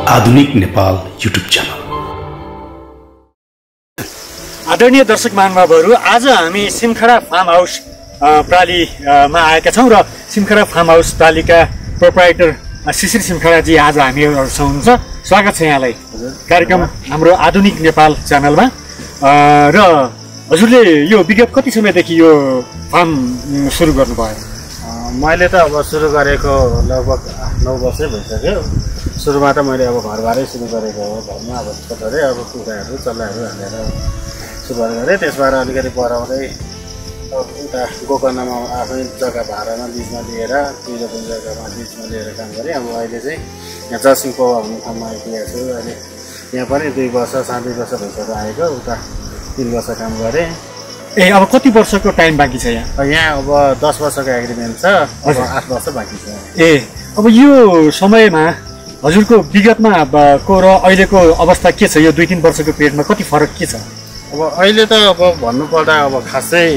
आधुनिक Nepal YouTube channel. आदरणीय दर्शक महानुभावहरू, आज हामी सिमखडा फार्म हाउस प्रालीमा आएका छौँ र सिमखडा फार्म हाउस प्रालीका प्रोप्राइटर शिशिर सिमखडाजी आज हामीहरूसँग हुनुहुन्छ। स्वागत छ यहाँलाई कार्यक्रम हाम्रो आधुनिक नेपाल च्यानलमा। र हजुरले यो विगत कति समयदेखि यो फार्म सुरु गर्नुभयो? मैले त अब सुरु गरेको लगभग 9 वर्षै भइसक्यो। सुरुमा त मैले अब घरबाटै सुरु गरेको हो। घरमा अब थोरै अब कुखुराहरू चल्लाहरू हालेर सुरुवात गरेँ। त्यसबाट अलिकति बढाउँदै उता गोकर्णमा आफ्नै जग्गा भाडामा लिजमा लिएर दुई जग्गामा लिजमा लिएर काम गरेँ। अब अहिले चाहिँ यहाँ जर्सिङ पौवा भन्ने ठाउँमा आइपुगेको छु। अहिले यहाँ पनि 2 वर्ष 7 वर्ष भइसक्यो आएको। उता 3 वर्ष काम गरेँ। अब कति वर्षको टाइम बाँकी छ यहाँ? यहाँ अब 10 वर्षको एग्रिमेन्ट छ। अब 8 वर्ष बाँकी छ। अब यो समयमा हजुरको विगतमा को र अहिलेको अवस्था के छ? यो 2-3 वर्षको पिरियडमा कति फरक के छ? अब अहिले त अब भन्नुपर्दा अब खासै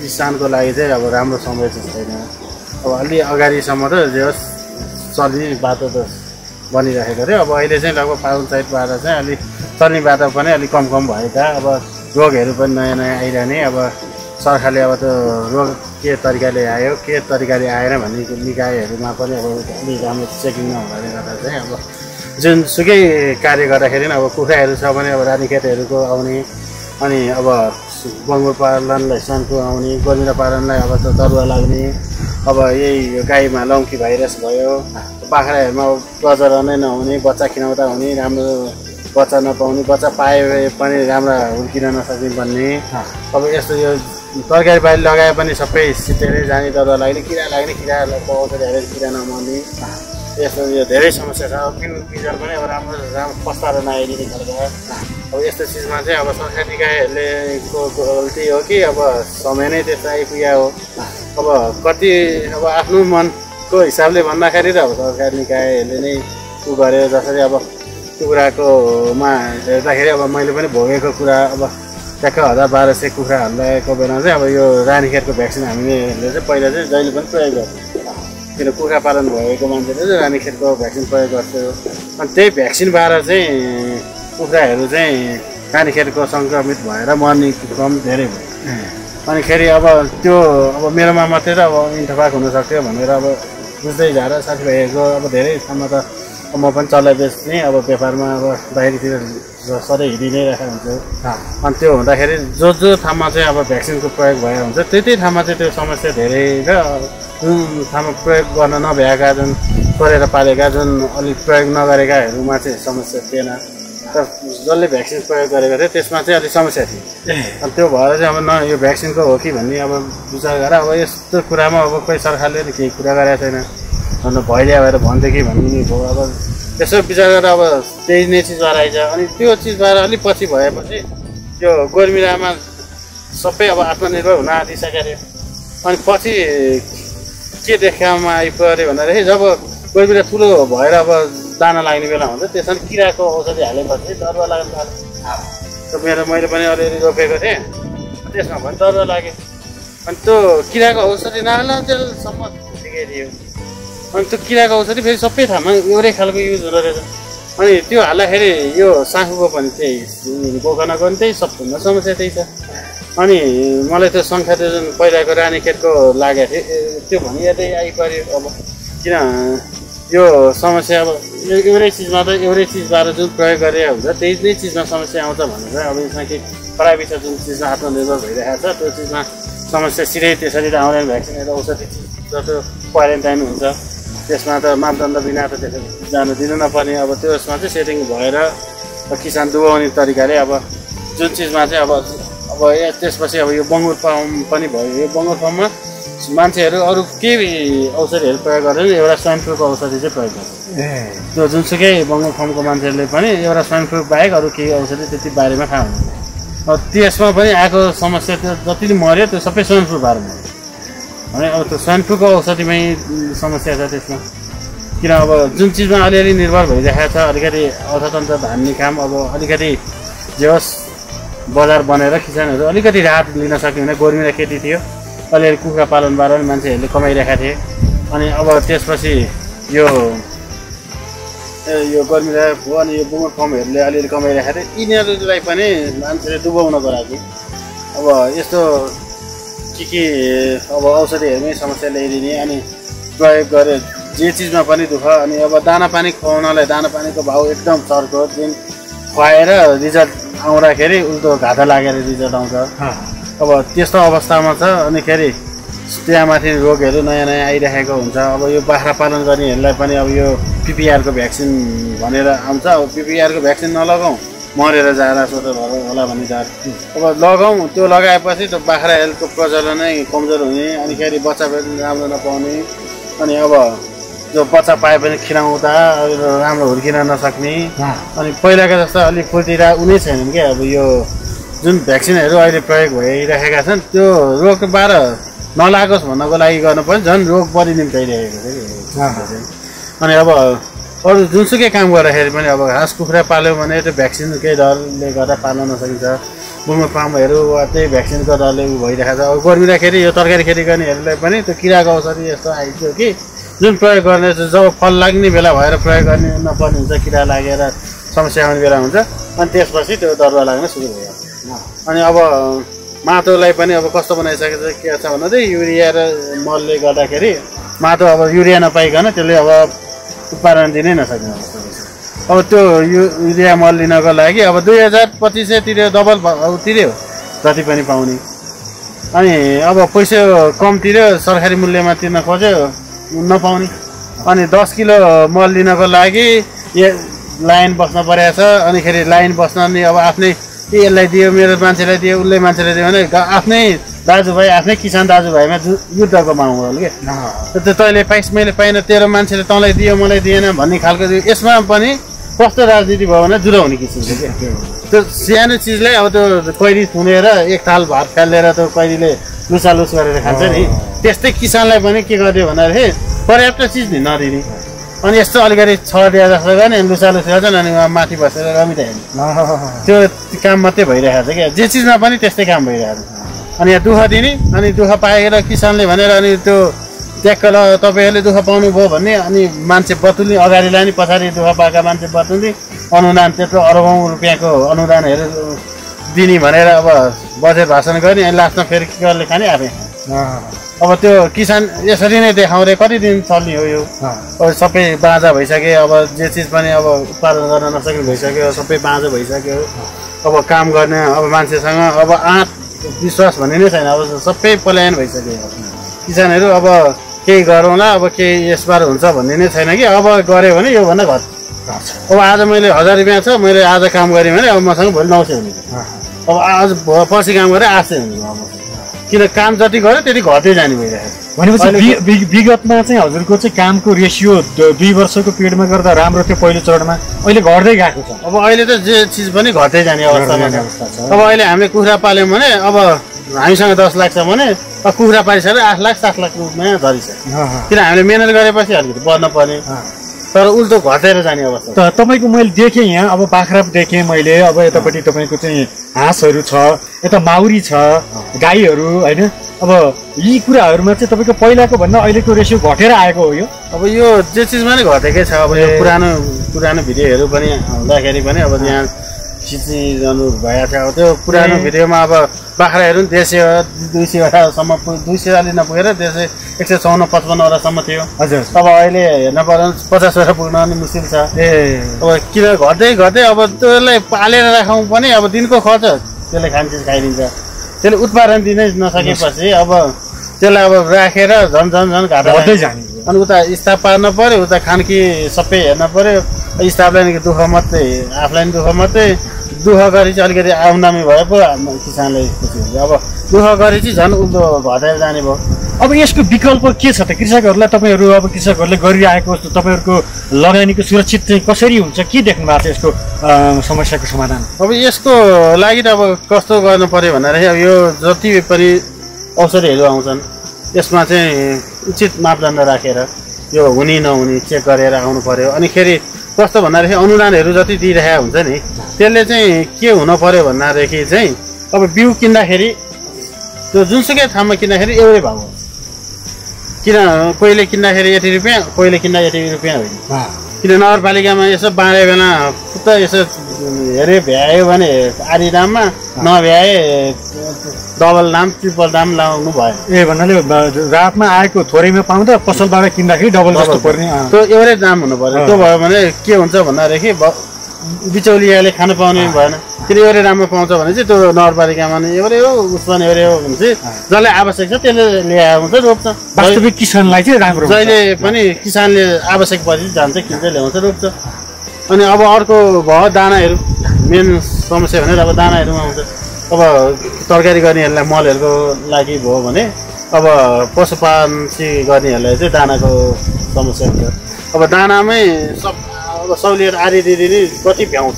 किसानको लागि चाहिँ अब राम्रो समय चाहिँ छैन। अब अलि अगाडिसम्म त जे होस् चल्ने बाटो त बनिरहेको थियो। अब अहिले चाहिँ लगभग फाउन साइडबाट चाहिँ अलिक चल्ने बाटो पनि अलिक कम भएका। अब रोगहरू पनि नयाँ आइरहने। अब सरकारले अब त्यो रोग के तरिकाले आयो के तरिकाले आएन भन्ने निकायहरूमा पनि अब अलिक राम्रो चेकिङ नहुनाले गर्दा चाहिँ अब जुनसुकै कार्य गर्दाखेरि अब कुखुराहरू छ भने अब रानीखेतहरूको आउने, अनि अब बङ्गुर पालनलाई सनको आउने, गोर्मिरा पालनलाई अब दरुवा लाग्ने, अब यही गाईमा लम्की भाइरस भयो, बाख्राहरूमा गजर नै नहुने, बच्चा खिनाउँदा हुने, राम्रो बच्चा नपाउने, बच्चा पाए पनि राम्रो हुर्किन नसक्ने भन्ने। अब यस्तो यो तरकारी बाली लगाए पनि सबै सिटेरै जाने, दरुवा लाग्ने, किरा लाग्ने, किराहरूलाई पकाउँछ धेरै किरा नमर्ने। यस्तो यो धेरै समस्या छ। बिजन पनि अब राम्रो पस्ताएर नआइदिने खालको। अब यस्तो चिजमा चाहिँ अब सरकारी निकायहरूले गल्ती हो कि अब समय नै त्यस्तो आइपुग्यो हो। अब कति अब आफ्नो मनको हिसाबले भन्दाखेरि त अब सरकारी निकायहरूले नै उ गर्यो। जसरी अब कुखुराकोमा हेर्दाखेरि अब मैले पनि भोगेको कुरा अब ट्याक्क 1000-1200 कुखुराहरूको बेला चाहिँ अब यो रानीखेतको भ्याक्सिन हामीले चाहिँ पहिला चाहिँ जहिले पनि प्रयोग गर्थ्यौँ। किन कुखुरा पालन भएको मान्छेले चाहिँ रानीखेतको भ्याक्सिन प्रयोग गर्थ्यो। अनि त्यही भ्याक्सिनबाट चाहिँ कुखुराहरू चाहिँ रानीखेतको सङ्क्रमित भएर मर्ने क्रम धेरै भयो। अनि खेरि अब त्यो अब मेरोमा मात्रै त अब इन्टरफाक हुनसक्थ्यो भनेर अब बुझ्दै जाँदा साथीभाइहरूको अब धेरै ठाउँमा त म पनि चल्ला बेच्ने अब व्यापारमा अब बाहिरतिर सधैँ हिँडि नै राखेको हुन्छु। अनि त्यो हुँदाखेरि जो ठाउँमा चाहिँ अब भ्याक्सिनको प्रयोग भएको हुन्छ त्यही ठाउँमा चाहिँ त्यो समस्या धेरै र जुन ठाउँमा प्रयोग गर्न नभएका जुन गरेर पालेका जुन अलिक प्रयोग नगरेकाहरूमा चाहिँ समस्या थिएन। तर जसले भ्याक्सिन प्रयोग गरेको थियो त्यसमा चाहिँ अलिक समस्या थियो। अनि त्यो भएर चाहिँ अब न यो भ्याक्सिनको हो कि भन्ने अब विचार गरेर अब यस्तो कुरामा अब कोही सरकारले नि केही कुरा गरेको छैन। अन्त भैलिया भएर भन्थ्यो कि भन्ने भयो। अब यसो विचार गरेर अब त्यही नै चिजबाट आइज। अनि त्यो चिजबाट अलिक पछि भएपछि यो गोर्मिरामा सबै अब आत्मनिर्भर हुन आँटिसकेको थियो। अनि पछि के देखाउमा आइपऱ्यो भन्दाखेरि जब गोर्मिरा ठुलो भएर अब दाना लाग्ने बेला हुन्छ त्यसमा किराको औषधि हालेपछि दरुवा लाग्न थाल्यो। मैले पनि अलिअलि रोपेको थिएँ। त्यसमा पनि दरुवा लाग्यो। अनि त्यो किराको औषधि नहाल्नुसम्म ठिकै थियो। अनि त्यो किराको औषधि फेरि सबै ठाउँमा एउटै खालको युज हुँदो रहेछ। अनि त्यो हाल्दाखेरि यो साँखुको पनि त्यही, गोकर्णको पनि त्यही, सबभन्दा समस्या त्यही छ। अनि मलाई त्यो शङ्का त्यो जुन पहिलाको रानीखेतको लागेको थियो त्यो भनी यतै आइपऱ्यो। अब किन यो समस्या अब एउटै चिजमा त एउटै चिजबाट जुन प्रयोग गरेको हुन्छ त्यही नै चिजमा समस्या आउँछ भनेर अब यसमा के खराबी छ? जुन चिजमा आत्मनिर्भर भइरहेको छ त्यो चिजमा समस्या सिधै त्यसरी त आउँदैन। भ्याक्सिनहरू औषधि जस्तो क्वारेन्टाइन हुन्छ त्यसमा त मापदण्ड बिना त त्यसरी जानु दिनु नपर्ने। अब त्यसमा चाहिँ सेटिङ भएर किसान दुबाउने तरिकाले अब जुन चिजमा चाहिँ अब त्यसपछि अब यो बङ्गुर फार्म पनि भयो। यो बङ्गुर फार्ममा मान्छेहरू अरू केही औषधिहरू प्रयोग गरेर एउटा स्वाइन फ्लूको औषधि चाहिँ प्रयोग गर्छ। त्यो जुनसुकै बङ्गुर फार्मको मान्छेहरूले पनि एउटा स्वाइन फ्लू बाहेक अरू केही औषधि त्यति बारेमा थाहा हुँदैन। त्यसमा पनि आएको समस्या त्यो जति नै मऱ्यो त्यो सबै स्वाइन फ्लू भएर मऱ्यो भने अब त्यो स्वाइन फ्लूको औषधिमै समस्या छ त्यसमा। किन अब जुन चिजमा अलिअलि निर्भर भइरहेको छ अलिकति अर्थतन्त्र धान्ने काम अब अलिकति जे होस् बजार बनेर किसानहरू अलिकति राहत लिन सक्ने भने गोर्मिरा खेती थियो। अलिअलि कुखुरा पालनबाट पनि मान्छेहरूले कमाइरहेका थिए। अनि अब त्यसपछि यो गर्मीलाई भयो अनि यो बुमर फर्महरूले अलिअलि कमाइरहेका थिए। यिनीहरूलाई पनि मान्छेले डुबाउनको लागि अब यस्तो के अब औषधिहरूमै समस्या ल्याइदिने अनि प्रयोग गरे जे चिजमा पनि दुःख। अनि अब दाना पानी खुवाउनलाई दाना पानीको भाउ एकदम चर्को, जुन खुवाएर रिजल्ट आउँदाखेरि उल्टो घाटा लागेर रिजल्ट आउँछ। अब त्यस्तो अवस्थामा छ। अनिखेरि त्यहाँमाथि रोगहरू नयाँ नयाँ आइरहेको हुन्छ। अब यो बाख्रा पालन गर्नेहरूलाई पनि अब यो पिपिआरको भ्याक्सिन भनेर आउँछ। अब पिपिआरको भ्याक्सिन नलगाउँ मरेर जाला सोतो होला भन्ने डर। अब लगाउँ, त्यो लगाएपछि त बाख्रा हेल्थको प्रचलनै कमजोर हुने, अनिखेरि बच्चा पनि राम्रो नपाउने, अनि अब जो बच्चा पाए पनि खिलाउँदा राम्रो हुर्किन नसक्ने। अनि पहिलाको जस्तो अलिक फुर्तिरा उनी छैनन् क्या। अब यो जुन भ्याक्सिनहरू अहिले प्रयोग भइरहेका छन् त्यो रोगबाट नलागोस् भन्नको लागि गर्नु पनि झन् रोग बढी निम्ताइरहेको छ कि। अनि अब अरू जुनसुकै काम गर्दाखेरि पनि अब घाँस कुखुरा पाल्यो भने त्यो भ्याक्सिनकै डरले गर्दा पाल्न नसकिन्छ। बुमर फार्महरू त्यही भ्याक्सिनको डरले भइरहेको छ। अब गर्मीदाखेरि यो तरकारी खेती गर्नेहरूलाई पनि त्यो किराको औषधि यस्तो आइदियो कि जुन प्रयोग गर्ने जब फल लाग्ने बेला भएर प्रयोग गर्ने नपर्ने हुन्छ, किरा लागेर समस्या आउने बेला हुन्छ। अनि त्यसपछि त्यो दरुवा लाग्न सुरु भयो। अनि अब माटोलाई पनि अब कस्तो बनाइसकेको छ के छ भन्दा चाहिँ युरिया र मलले गर्दाखेरि माटो अब युरिया नपाइकन त्यसले अब उत्पादन दिनै नसक्ने अवस्था छ। अब त्यो युरिया मल लिनको लागि अब 2000-2500 तिर्यो, डबल तिर्यो जति पनि पाउने। अनि अब पैसा कम तिर्यो, सरकारी मूल्यमा तिर्न खोज्यो नपाउने। अनि 10 किलो मल लिनको लागि लाइन बस्न परेको छ। अनिखेरि लाइन बस्न नि अब आफ्नै यसलाई दियो, मेरो मान्छेलाई दियो, उसले मान्छेलाई दियो भने आफ्नै दाजुभाइ, आफ्नै किसान दाजुभाइमा युद्धको माहौल के। त्यो तैँले पाइस् मैले पाइनँ, तेरो मान्छेले तँलाई दियो मलाई दिएन भन्ने खालको यसमा पनि कस्तो राजनीति भयो भने जुदा हुने किसिमको क्या। त्यो सानो चिजलाई अब त्यो कैरी थुनेर एक थाल भात फालेर त्यो कैरीले लुसालुस गरेर खान्छ नि। त्यस्तै किसानलाई पनि के गरिदियो भन्दाखेरि पर्याप्त चिज नि नदिने। अनि यस्तो अलिकति छरिया जस्तो गर्ने लुसालुस गर्छन् अनि उहाँ माथि बसेर रमिता हेर्ने, त्यो काम मात्रै भइरहेको छ क्या। जे चिजमा पनि त्यस्तै काम भइरहेको छ। अनि यहाँ दुःख दिने, अनि दुःख पाएर किसानले भनेर अनि त्यो ट्याक्क ल तपाईँहरूले दुःख पाउनुभयो भन्ने, अनि मान्छे बतुल्ने अगाडि लाने, पछाडि दुःख पाएका मान्छे बतुल्ने, अनुदान त्यत्रो अरबौँ रुपियाँको अनुदानहरू दिने भनेर अब बजेट भाषण गर्ने। अनि लास्टमा फेरि के गर्ने खाने आफै। अब त्यो किसान यसरी नै देखाउँदै कति दिन चल्ने हो यो। अब सबै बाँझा भइसक्यो। अब जे चिज पनि अब उत्पादन गर्न नसक्ने भइसक्यो, सबै बाँझो भइसक्यो। अब काम गर्ने अब मान्छेसँग अब विश्वास भन्ने नै छैन। अब सबै पलायन भइसक्यो। किसानहरू अब केही गरौँला, अब केही यसबार हुन्छ भन्ने नै छैन कि। अब गऱ्यो भने योभन्दा घट्छ। अब आज मैले 1000 रुपियाँ छ, मैले आज काम गरेँ भने अब मसँग भोलि 900 हुने। अब आज पछि काम गरेँ 800 हुने। किन काम जति गर्यो त्यति घट्दै जाने भइरहेको छ। भनेपछि विगतमा चाहिँ हजुरको चाहिँ कामको रेसियो 2 वर्षको पिरियडमा गर्दा राम्रो थियो पहिलो चरणमा, अहिले घट्दै गएको छ। अब अहिले त जे चिज पनि घट्दै जाने अवस्थामा छ। अब अहिले हामीले कुखुरा पाल्यौँ भने अब हामीसँग 10 लाख छ भने कुखुरा पालिसकेर 8 लाख 7 लाख रुपियाँ झरिसक्यो। किन हामीले मेहनत गरेपछि अलिकति बढ्न पर्ने, तर उल्टो घटेर जाने अवस्था। त तपाईँको मैले देखेँ यहाँ, अब बाख्रा देखेँ मैले, अब यतापट्टि तपाईँको चाहिँ हाँसहरू छ, यता माउरी छ, गाईहरू होइन। अब यी कुराहरूमा चाहिँ तपाईँको पहिलाको भन्दा अहिलेको रेसियो घटेर आएको हो यो। अब यो जे चिजमा नै घटेकै छ। अब यो पुरानो भिडियोहरू पनि हुँदाखेरि पनि अब यहाँ खिचिरहनु भएको छ। अब त्यो पुरानो भिडियोमा अब बाख्राहरू पनि 200वटासम्म 200 अलि नपुगेर 154-55वटासम्म थियो। हजुर। अब अहिले हेर्न पर्दा 50वटा पुग्न पनि मुस्किल छ। अब किन घट्दै अब त्यसलाई पालेर राखौँ पनि अब दिनको खर्च त्यसले खाने चिज खाइदिन्छ। त्यसले उत्पादन दिनै नसकेपछि अब त्यसलाई अब राखेर झन् घाटा घट्दै जाने। अनि उता स्टाफ पार्न पर्यो, उता खानकी सबै हेर्न पर्यो। स्टाफलाई दुःख मात्रै, आफूलाई पनि दुःख मात्रै। दुःख गरी चाहिँ अलिकति आमदामी भए पो किसानलाई खुसी हुन्छ। अब दुःख गरी चाहिँ झन् उल्टो घटेर जाने भयो। अब यसको विकल्प के छ त? कृषकहरूलाई तपाईँहरू अब कृषकहरूले गरिरहेको तपाईँहरूको लगानीको सुरक्षित चाहिँ कसरी हुन्छ, के देख्नु भएको छ यसको समस्याको समाधान? अब यसको लागि त अब कस्तो गर्नु पर्यो भन्दाखेरि अब यो जति पनि औषधिहरू आउँछन् यसमा चाहिँ उचित मापदण्ड राखेर यो हुने नहुने चेक गरेर आउनु पर्यो। अनि खेरि कस्तो भन्दाखेरि अनुदानहरू जति दिइरहेको हुन्छ नि त्यसले चाहिँ के हुनु पर्यो भन्दाखेरि चाहिँ अब बिउ किन्दाखेरि त्यो जुनसुकै ठाउँमा किन्दाखेरि एउटै भाउ हो किन कोहीले किन्दाखेरि 80 रुपियाँ कोहीले किन्दा 80 रुपियाँ होइन किन नगरपालिकामा यसो बाँडे बेला त यसो हेरे भ्यायो भने आधी दाममा नभ्याए डबल दाम ट्रिपल दाम लाउनु भयो ए भन्नाले रातमा आएको थोरैमा पाउँदा पसलबाट किन्दाखेरि डबल जस्तो पर्ने त्यो एउटै दाम हुनु पर्यो त्यो भयो भने के हुन्छ भन्दाखेरि बिचौलियाले खानु पाउने भएन फेरि एउटै दाममा पाउँछ भने चाहिँ त्यो नगरपालिकामा नै एउटै हो उसमा एउटै हो भने चाहिँ जसलाई आवश्यक छ त्यसले ल्याएको हुन्छ रोप्छ वास्तविक किसानलाई चाहिँ राम्रो जहिले पनि किसानले आवश्यक पछि जान्छ किन्छ ल्याउँछ रोप्छ अनि अब अर्को भयो दानाहरू मेन समस्या भनेर अब दानाहरूमा आउँछ अब तरकारी गर्नेहरूलाई मलहरूको लागि भयो भने अब पशुपालन गर्नेहरूलाई चाहिँ दानाको समस्या हुन्छ अब दानामै अब सहुलियत आधी दिने कति भ्याउँछ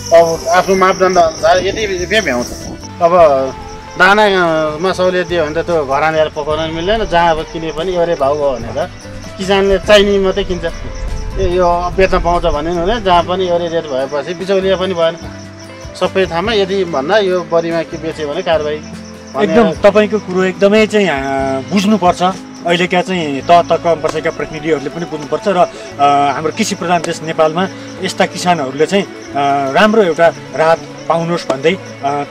अब आफ्नो मापदण्ड अनुसार यति रुपियाँ भ्याउँछ अब दानामा सहुलियत दियो भने त त्यो घर आनेर पकाउन मिल्दैन जहाँ अब किने पनि एउटै भाउ भयो भने त किसानले चाहिने मात्रै किन्छ यो बेच्न पाउँछ भने हुँदैन जहाँ पनि एउटै रेट भएपछि बिचौलिया पनि भएन सबै ठाउँमा यदि भन्दा यो बढीमा के बेच्यो भने कारबाही एकदम तपाईँको कुरो एकदमै चाहिँ बुझ्नुपर्छ अहिलेका चाहिँ तहका बसेका प्रतिनिधिहरूले पनि बुझ्नुपर्छ र हाम्रो कृषि प्रधान देश नेपालमा यस्ता किसानहरूले चाहिँ राम्रो एउटा राहत पाउनुहोस् भन्दै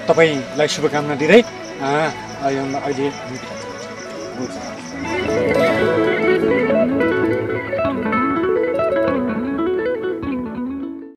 तपाईँलाई शुभकामना दिँदै अहिले